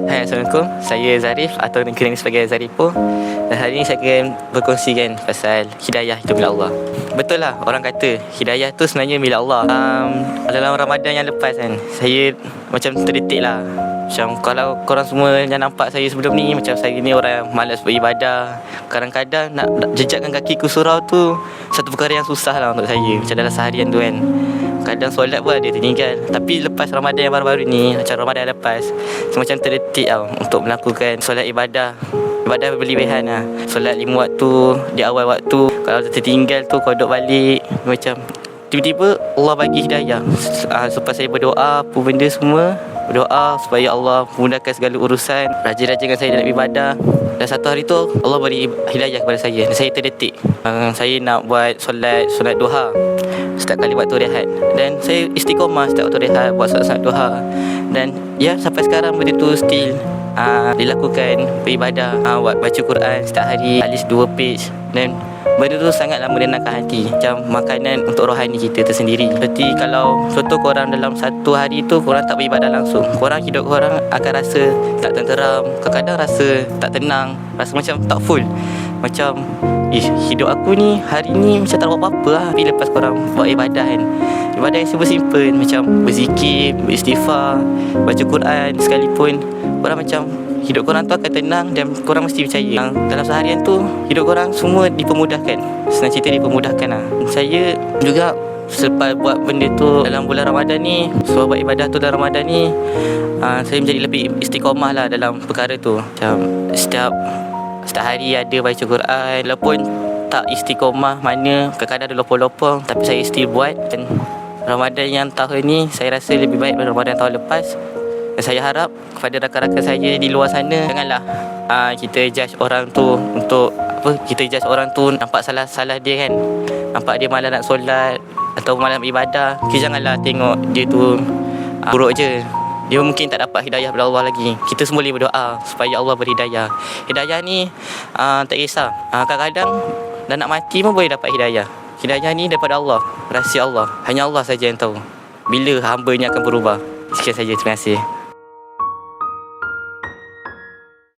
Hai, Assalamualaikum. Saya Zarif atau dikenali sebagai Zaripo. Dan hari ini saya akan berkongsikan pasal hidayah itu milik Allah. Betul lah, orang kata hidayah tu sebenarnya milik Allah. Dalam Ramadan yang lepas kan, saya macam terdetik lah. Macam kalau korang semua yang nampak saya sebelum ni, macam saya ni orang yang malas beribadah. Kadang-kadang nak jejakkan kaki ke surau tu satu perkara yang susah lah untuk saya. Macam dalam seharian tu kan, kadang solat pun ada tertinggal. Tapi lepas Ramadan yang baru-baru ni, macam Ramadan yang lepas, saya macam terdetik tau untuk melakukan solat ibadah berlebihan lah. Solat 5 waktu di awal waktu, kalau tertinggal tu kodok balik. Macam tiba-tiba Allah bagi hidayah. Selepas saya berdoa apa benda semua, berdoa supaya Allah memudahkan segala urusan, rajin-rajinkan saya dalam ibadah. Dan satu hari tu Allah beri hidayah kepada saya. Dan saya terdetik, saya nak buat solat duha setiap kali waktu rehat. Dan saya istiqomah setiap waktu rehat buat solat duha. Dan ya, sampai sekarang benda tu still dilakukan, beribadah, baca Quran setiap hari at least 2 page. Dan benda tu sangatlah menenangkan hati, macam makanan untuk rohani kita tersendiri. Seperti kalau contoh korang dalam satu hari tu korang tak beribadah langsung, korang hidup korang akan rasa tak tenteram, kadang-kadang rasa tak tenang, rasa macam tak full. Macam hidup aku ni hari ni macam tak buat apa-apa lah. Tapi lepas korang buat ibadah kan, ibadah yang simple-simple, macam berzikir, beristighfar, baca Quran sekalipun, korang macam hidup korang tu akan tenang. Dan korang mesti percaya yang dalam seharian tu hidup korang semua dipermudahkan. Senang cerita dipermudahkan lah. Saya juga selepas buat benda tu dalam bulan Ramadan ni, sebab buat ibadah tu dalam Ramadan ni, saya menjadi lebih istiqomah lah dalam perkara tu. Macam setiap hari ada baca Quran. Walaupun tak istiqomah mana, kadang-kadang ada lopong-lopong, tapi saya still buat. Dan Ramadan yang tahun ni saya rasa lebih baik daripada Ramadan tahun lepas. Dan saya harap kepada rakan-rakan saya di luar sana, janganlah kita judge orang tu untuk apa, kita judge orang tu nampak salah dia kan, nampak dia malas nak solat atau malas beribadah. Kita janganlah tengok dia tu buruk je, dia mungkin tak dapat hidayah daripada Allah lagi. Kita semua boleh berdoa supaya Allah beri hidayah. Hidayah ni tak kisah, kadang-kadang dah nak mati pun boleh dapat hidayah. Hidayah ni daripada Allah, rahsia Allah. Hanya Allah saja yang tahu bila hamba-Nya akan berubah. Sekian saja, terima kasih.